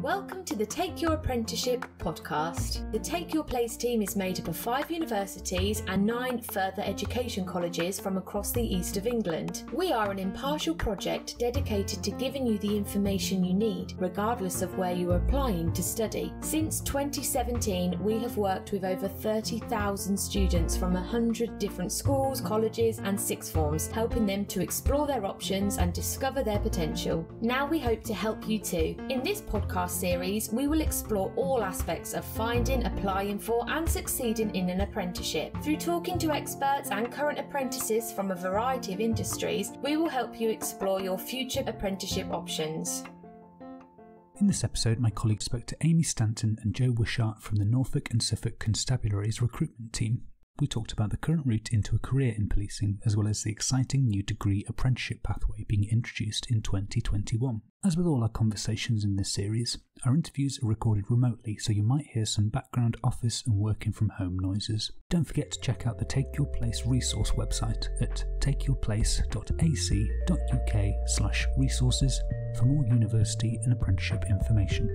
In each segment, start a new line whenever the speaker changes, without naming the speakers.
Welcome to the Take Your Apprenticeship podcast. The Take Your Place team is made up of 5 universities and 9 further education colleges from across the east of England. We are an impartial project dedicated to giving you the information you need, regardless of where you are applying to study. Since 2017, we have worked with over 30,000 students from 100 different schools, colleges and sixth forms, helping them to explore their options and discover their potential. Now we hope to help you too. In this podcast series, we will explore all aspects of finding, applying for and succeeding in an apprenticeship. Through talking to experts and current apprentices from a variety of industries, we will help you explore your future apprenticeship options.
In this episode, my colleague spoke to Amy Stanton and Joe Wishart from the Norfolk and Suffolk Constabularies recruitment team. We talked about the current route into a career in policing, as well as the exciting new degree apprenticeship pathway being introduced in 2021. As with all our conversations in this series, our interviews are recorded remotely, so you might hear some background office and working from home noises. Don't forget to check out the Take Your Place resource website at takeyourplace.ac.uk/resources for more university and apprenticeship information.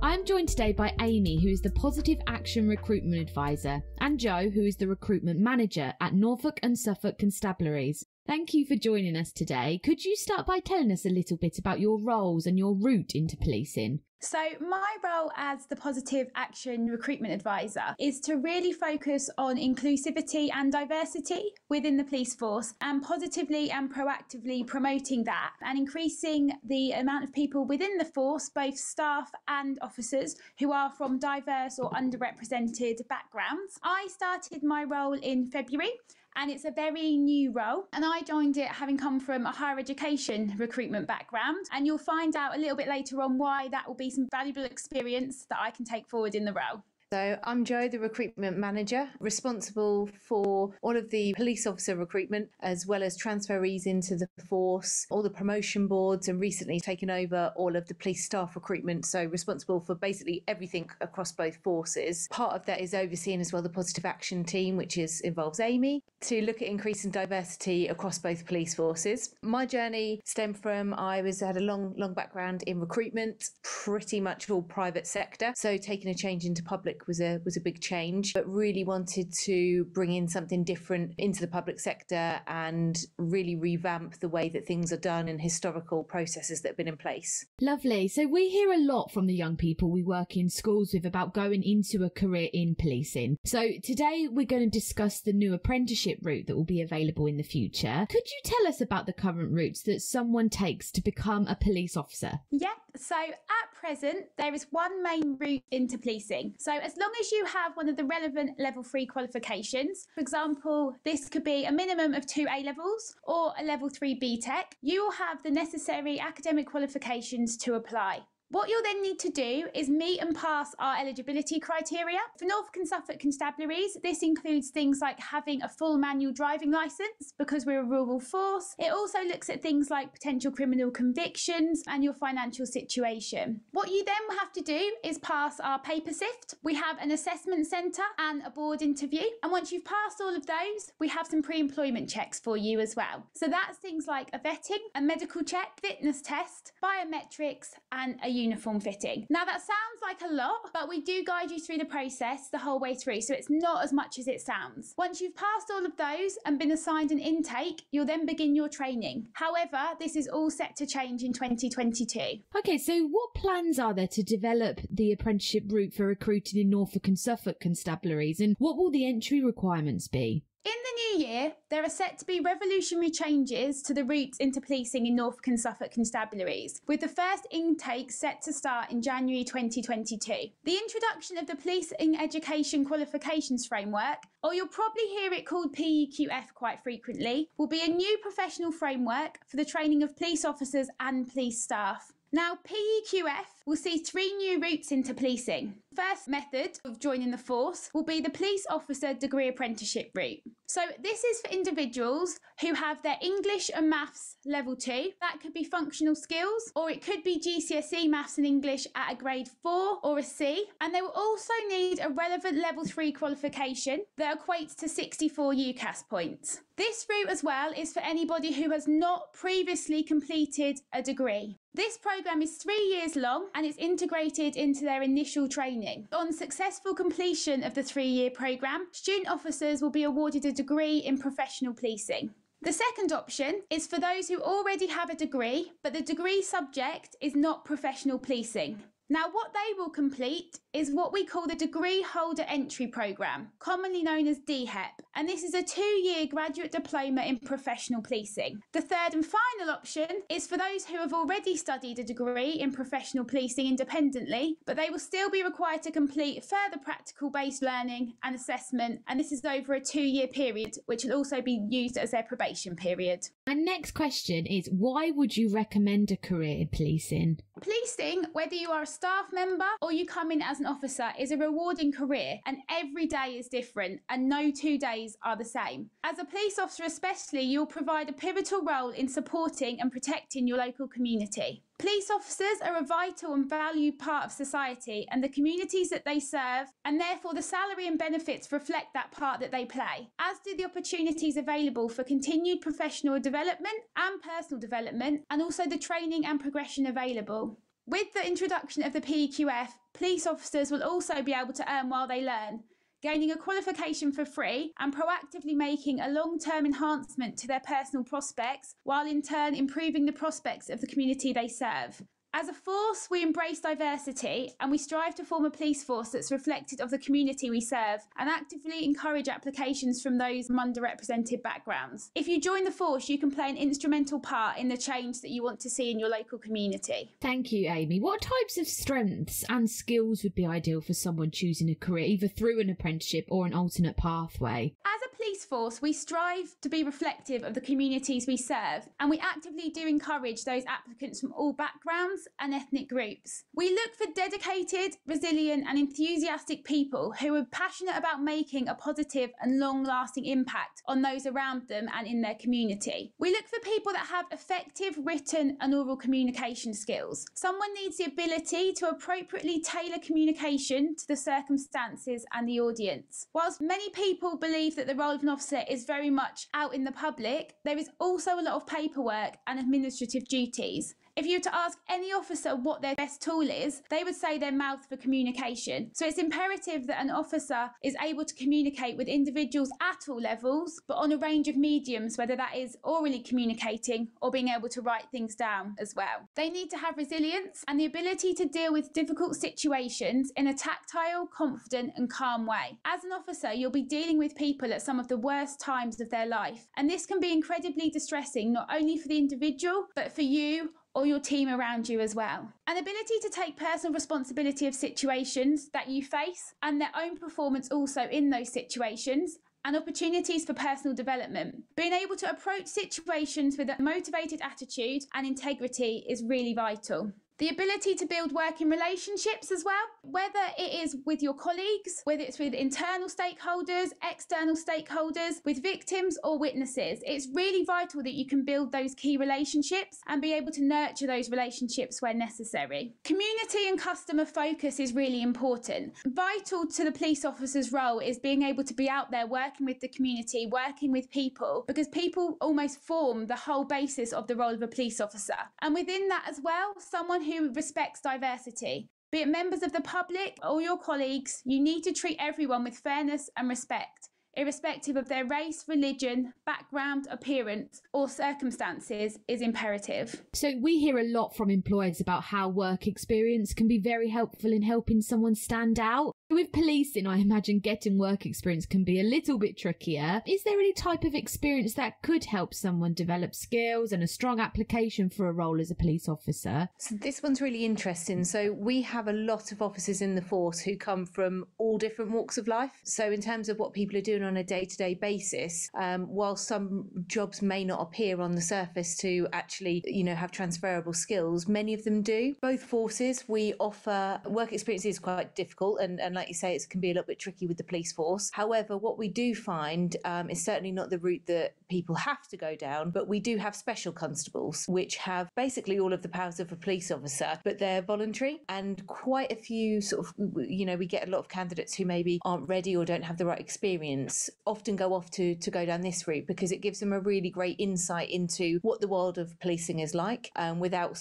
I'm joined today by Amy, who is the Positive Action Recruitment Advisor, and Joe, who is the Recruitment Manager at Norfolk and Suffolk Constabularies. Thank you for joining us today. Could you start by telling us a little bit about your roles and your route into policing?
So my role as the Positive Action Recruitment Advisor is to really focus on inclusivity and diversity within the police force and positively and proactively promoting that and increasing the amount of people within the force, both staff and officers, who are from diverse or underrepresented backgrounds. I started my role in February, and it's a very new role, and I joined it having come from a higher education recruitment background, and you'll find out a little bit later on why that will be some valuable experience that I can take forward in the role.
So I'm Joe, the recruitment manager, responsible for all of the police officer recruitment, as well as transferees into the force, all the promotion boards, and recently taken over all of the police staff recruitment. So responsible for basically everything across both forces. Part of that is overseeing as well the positive action team, which involves Amy, to look at increasing diversity across both police forces. My journey stemmed from I had a long background in recruitment, pretty much all private sector. So taking a change into public was a big change, but really wanted to bring in something different into the public sector and really revamp the way that things are done and historical processes that have been in place.
Lovely. So we hear a lot from the young people we work in schools with about going into a career in policing. So today we're going to discuss the new apprenticeship route that will be available in the future. Could you tell us about the current routes that someone takes to become a police officer?
Yep. So at present, there is one main route into policing. So as long as you have one of the relevant level 3 qualifications, for example, this could be a minimum of 2 A-levels or a level 3 BTEC, you will have the necessary academic qualifications to apply. What you'll then need to do is meet and pass our eligibility criteria. For Norfolk and Suffolk Constabularies, this includes things like having a full manual driving licence because we're a rural force. It also looks at things like potential criminal convictions and your financial situation. What you then have to do is pass our paper sift. We have an assessment centre and a board interview. And once you've passed all of those, we have some pre-employment checks for you as well. So that's things like a vetting, a medical check, fitness test, biometrics and a uniform fitting. Now that sounds like a lot, but we do guide you through the process the whole way through, so it's not as much as it sounds. Once you've passed all of those and been assigned an intake, you'll then begin your training. However, this is all set to change in 2022.
Okay, so what plans are there to develop the apprenticeship route for recruiting in Norfolk and Suffolk Constabularies, and what will the entry requirements be?
In the new year, there are set to be revolutionary changes to the routes into policing in Norfolk and Suffolk Constabularies, with the first intake set to start in January 2022. The introduction of the Policing Education Qualifications Framework, or you'll probably hear it called PEQF quite frequently, will be a new professional framework for the training of police officers and police staff. Now, PEQF will see 3 new routes into policing. First method of joining the force will be the police officer degree apprenticeship route. So this is for individuals who have their English and maths level 2. That could be functional skills, or it could be GCSE maths and English at a grade 4 or a C. And they will also need a relevant level 3 qualification that equates to 64 UCAS points. This route as well is for anybody who has not previously completed a degree. This programme is 3 years long and it's integrated into their initial training. On successful completion of the 3-year programme, student officers will be awarded a degree in professional policing. The second option is for those who already have a degree, but the degree subject is not professional policing. Now, what they will complete is what we call the Degree Holder Entry Programme, commonly known as DHEP, and this is a 2-year graduate diploma in professional policing. The third and final option is for those who have already studied a degree in professional policing independently, but they will still be required to complete further practical-based learning and assessment, and this is over a 2-year period, which will also be used as their probation period.
My next question is, why would you recommend a career in policing?
Policing, whether you are a staff member or you come in as an officer, is a rewarding career, and every day is different and no 2 days are the same. As a police officer especially, you'll provide a pivotal role in supporting and protecting your local community. Police officers are a vital and valued part of society and the communities that they serve, and therefore the salary and benefits reflect that part that they play, as do the opportunities available for continued professional development and personal development, and also the training and progression available. With the introduction of the PEQF, police officers will also be able to earn while they learn, gaining a qualification for free and proactively making a long-term enhancement to their personal prospects, while in turn improving the prospects of the community they serve. As a force, we embrace diversity and we strive to form a police force that's reflective of the community we serve and actively encourage applications from those from underrepresented backgrounds. If you join the force, you can play an instrumental part in the change that you want to see in your local community.
Thank you, Amy. What types of strengths and skills would be ideal for someone choosing a career, either through an apprenticeship or an alternate pathway?
As a police force, we strive to be reflective of the communities we serve, and we actively do encourage those applicants from all backgrounds and ethnic groups. We look for dedicated, resilient and enthusiastic people who are passionate about making a positive and long-lasting impact on those around them and in their community. We look for people that have effective written and oral communication skills. Someone needs the ability to appropriately tailor communication to the circumstances and the audience. Whilst many people believe that the role of an officer is very much out in the public, there is also a lot of paperwork and administrative duties. If you were to ask any officer what their best tool is, they would say their mouth for communication. So it's imperative that an officer is able to communicate with individuals at all levels, but on a range of mediums, whether that is orally communicating or being able to write things down as well. They need to have resilience and the ability to deal with difficult situations in a tactile, confident and calm way. As an officer, you'll be dealing with people at some of the worst times of their life, and this can be incredibly distressing, not only for the individual, but for you or your team around you as well. An ability to take personal responsibility of situations that you face and their own performance also in those situations, and opportunities for personal development. Being able to approach situations with a motivated attitude and integrity is really vital. The ability to build working relationships as well, whether it is with your colleagues, whether it's with internal stakeholders, external stakeholders, with victims or witnesses. It's really vital that you can build those key relationships and be able to nurture those relationships where necessary. Community and customer focus is really important. Vital to the police officer's role is being able to be out there working with the community, working with people, because people almost form the whole basis of the role of a police officer. And within that as well, someone who respects diversity. Be it members of the public or your colleagues, you need to treat everyone with fairness and respect, irrespective of their race, religion, background, appearance, or circumstances is imperative.
So we hear a lot from employers about how work experience can be very helpful in helping someone stand out. With policing, I imagine getting work experience can be a little bit trickier. Is there any type of experience that could help someone develop skills and a strong application for a role as a police officer?
So this one's really interesting. So we have a lot of officers in the force who come from all different walks of life. So in terms of what people are doing on a day-to-day basis, while some jobs may not appear on the surface to actually, have transferable skills, many of them do. Both forces, we offer work experience is quite difficult and like like you say, it can be a little bit tricky with the police force. However, what we do find is certainly not the route that people have to go down, but we do have special constables, which have basically all of the powers of a police officer, but they're voluntary. And quite a few we get a lot of candidates who maybe aren't ready or don't have the right experience, often go off to go down this route because it gives them a really great insight into what the world of policing is like. Without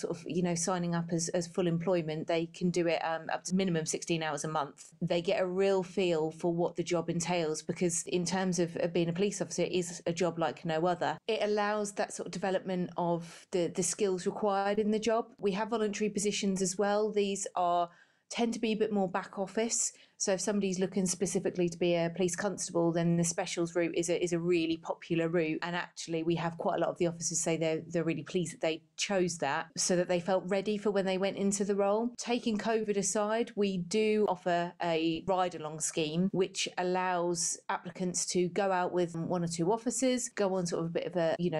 signing up as full employment, they can do it up to minimum 16 hours a month. They get a real feel for what the job entails, because in terms of being a police officer, it is a job like no other. It allows that sort of development of the skills required in the job. We have voluntary positions as well. These tend to be a bit more back office. So if somebody's looking specifically to be a police constable, then the specials route is a really popular route. And actually, we have quite a lot of the officers say they're really pleased that they chose that, so that they felt ready for when they went into the role. Taking COVID aside, we do offer a ride-along scheme, which allows applicants to go out with one or two officers, go on sort of a bit of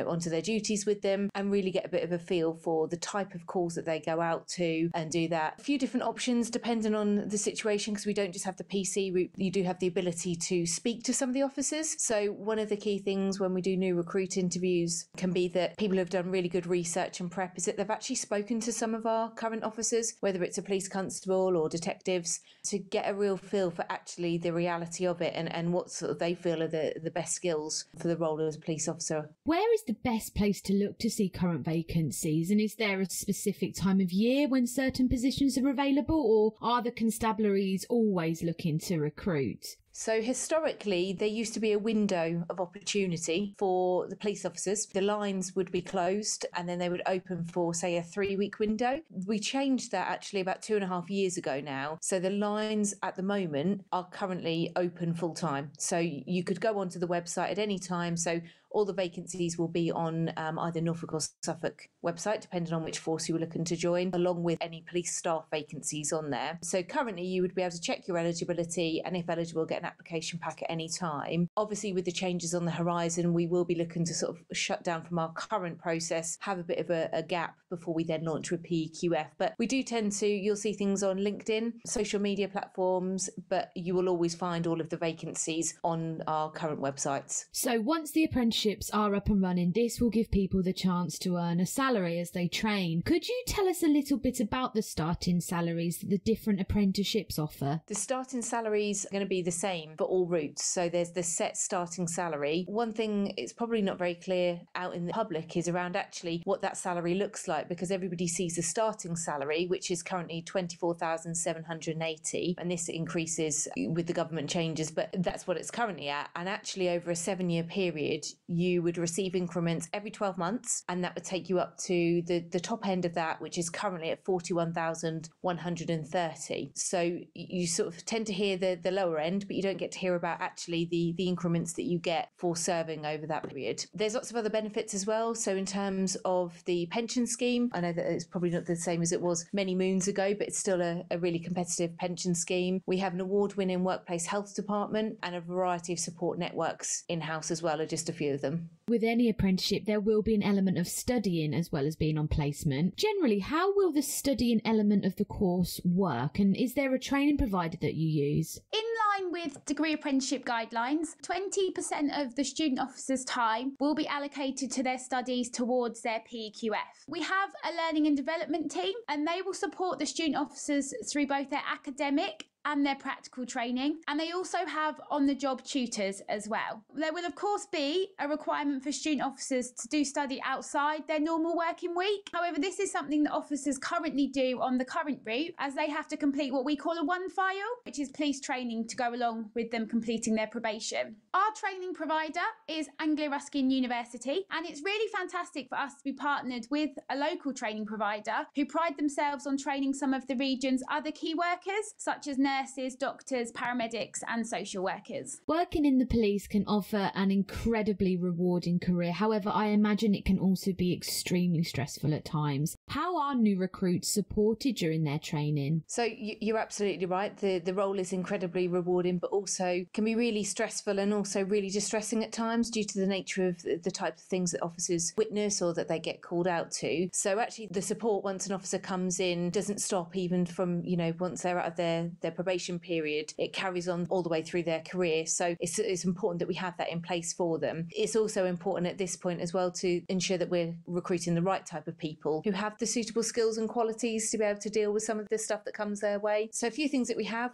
onto their duties with them, and really get a bit of a feel for the type of calls that they go out to and do that. A few different options depending on the situation, because we don't just have the PC route, you do have the ability to speak to some of the officers. So one of the key things when we do new recruit interviews can be that people have done really good research and prep is that they've actually spoken to some of our current officers, whether it's a police constable or detectives, to get a real feel for actually the reality of it and what sort of they feel are the best skills for the role as a police officer.
Where is the best place to look to see current vacancies, and is there a specific time of year when certain positions are available, or are the constabularies always looking to recruit?
So historically, there used to be a window of opportunity for the police officers. The lines would be closed and then they would open for, say, a 3-week window. We changed that actually about 2.5 years ago now. So the lines at the moment are currently open full time. So you could go onto the website at any time. So all the vacancies will be on either Norfolk or Suffolk website, depending on which force you were looking to join, along with any police staff vacancies on there. So currently you would be able to check your eligibility, and if eligible, get an application pack at any time. Obviously, with the changes on the horizon, we will be looking to sort of shut down from our current process, have a bit of a gap before we then launch with PQF. But we do you'll see things on LinkedIn, social media platforms, but you will always find all of the vacancies on our current websites.
So once the apprenticeships are up and running, this will give people the chance to earn a salary as they train. Could you tell us a little bit about the starting salaries that the different apprenticeships offer?
The starting salaries are going to be the same for all routes. So there's the set starting salary. One thing it's probably not very clear out in the public is around actually what that salary looks like, because everybody sees the starting salary, which is currently 24,780, and this increases with the government changes, but that's what it's currently at. And actually over a 7-year period, you would receive increments every 12 months, and that would take you up to the top end of that, which is currently at 41,130. So you sort of tend to hear the lower end, but you don't get to hear about actually the increments that you get for serving over that period. There's lots of other benefits as well. So in terms of the pension scheme, I know that it's probably not the same as it was many moons ago, but it's still a really competitive pension scheme. We have an award-winning workplace health department and a variety of support networks in-house as well, are just a few of them.
With any apprenticeship, there will be an element of studying as well as being on placement. Generally, how will the studying element of the course work, and is there a training provider that you use?
In line with degree apprenticeship guidelines, 20% of the student officer's time will be allocated to their studies towards their PQF. We have a learning and development team, and they will support the student officers through both their academic and their practical training, and they also have on-the-job tutors as well. There will of course be a requirement for student officers to do study outside their normal working week. However, this is something that officers currently do on the current route, as they have to complete what we call a one file, which is police training to go along with them completing their probation. Our training provider is Anglo-Ruskin University, and it's really fantastic for us to be partnered with a local training provider who pride themselves on training some of the region's other key workers, such as nurses, doctors, paramedics and social workers.
Working in the police can offer an incredibly rewarding career. However, I imagine it can also be extremely stressful at times. How are new recruits supported during their training?
So you're absolutely right. The role is incredibly rewarding, but also can be really stressful and also really distressing at times due to the nature of the type of things that officers witness or that they get called out to. So actually the support once an officer comes in doesn't stop even from, once they're out of their probation period, it carries on all the way through their career. So it's important that we have that in place for them. It's also important at this point as well to ensure that we're recruiting the right type of people who have the suitable skills and qualities to be able to deal with some of the stuff that comes their way. So a few things that we have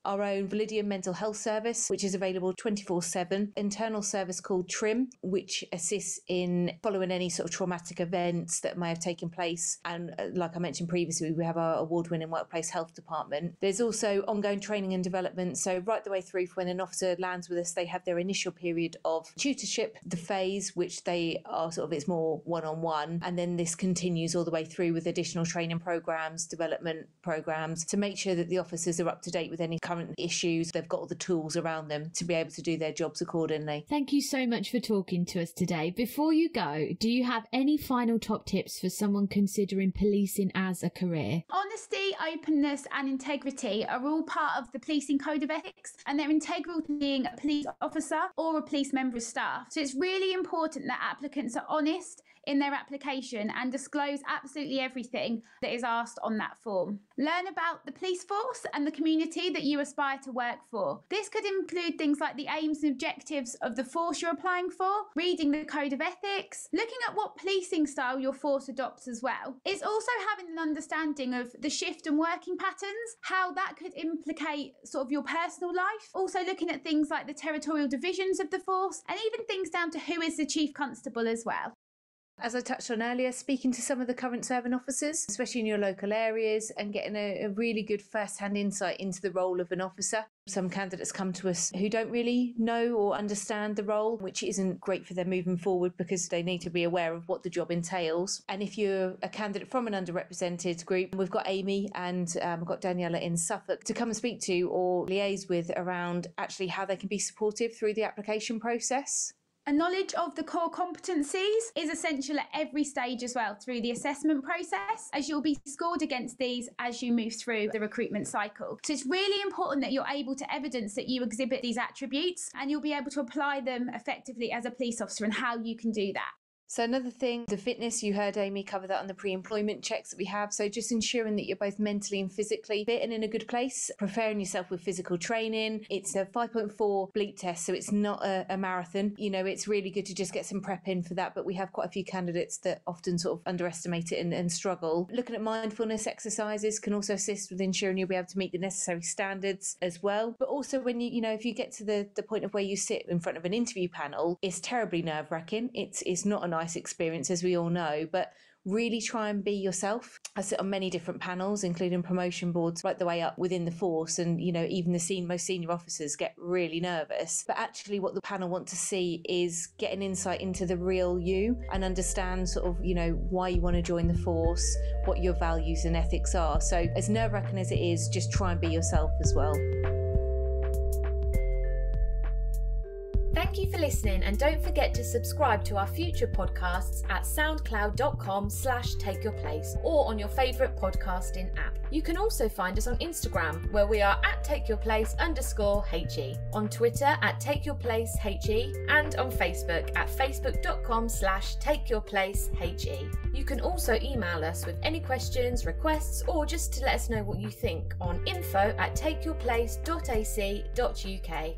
our own Validium mental health service, which is available 24/7, internal service called TRIM, which assists in following any sort of traumatic events that may have taken place. And like I mentioned previously, we have our award-winning workplace health department. There's also ongoing training and development. So right the way through, when an officer lands with us, they have their initial period of tutorship, the phase, which they are sort of, it's more one-on-one. And then this continues all the way through with additional training programs, development programs, to make sure that the officers are up to date with any current issues. They've got all the tools around them to be able to do their jobs accordingly.
Thank you so much for talking to us today. Before you go, do you have any final top tips for someone considering policing as a career?
Honesty, openness and integrity are all part of the policing code of ethics, and they're integral to being a police officer or a police member of staff. So it's really important that applicants are honest in their application and disclose absolutely everything that is asked on that form. Learn about the police force and the community that you aspire to work for. This could include things like the aims and objectives of the force you're applying for, reading the code of ethics, looking at what policing style your force adopts as well. It's also having an understanding of the shift and working patterns, how that could implicate sort of your personal life. Also looking at things like the territorial divisions of the force, and even things down to who is the chief constable as well.
As I touched on earlier, speaking to some of the current serving officers, especially in your local areas, and getting a really good first-hand insight into the role of an officer. Some candidates come to us who don't really know or understand the role, which isn't great for them moving forward because they need to be aware of what the job entails. And if you're a candidate from an underrepresented group, we've got Amy and we've got Daniela in Suffolk to come and speak to or liaise with around actually how they can be supportive through the application process.
A knowledge of the core competencies is essential at every stage as well through the assessment process, as you'll be scored against these as you move through the recruitment cycle. So it's really important that you're able to evidence that you exhibit these attributes, and you'll be able to apply them effectively as a police officer and how you can do that.
So another thing, the fitness, you heard Amy cover that on the pre-employment checks that we have. So just ensuring that you're both mentally and physically fit and in a good place, preparing yourself with physical training. It's a 5.4 bleep test, so it's not a marathon. You know, it's really good to just get some prep in for that. But we have quite a few candidates that often sort of underestimate it and struggle. Looking at mindfulness exercises can also assist with ensuring you'll be able to meet the necessary standards as well. But also when if you get to the point of where you sit in front of an interview panel, it's terribly nerve-wracking. It's not a nice experience, as we all know, but really try and be yourself. I sit on many different panels, including promotion boards right the way up within the force, and even the most senior officers get really nervous. But actually what the panel want to see is get an insight into the real you and understand sort of why you want to join the force, what your values and ethics are. So as nerve-wracking as it is, just try and be yourself as well.
Thank you for listening, and don't forget to subscribe to our future podcasts at soundcloud.com/takeyourplace or on your favourite podcasting app. You can also find us on Instagram, where we are at takeyourplace_HE, on Twitter at takeyourplaceHE, and on Facebook at facebook.com/takeyourplaceHE. You can also email us with any questions, requests, or just to let us know what you think on info@takeyourplace.ac.uk.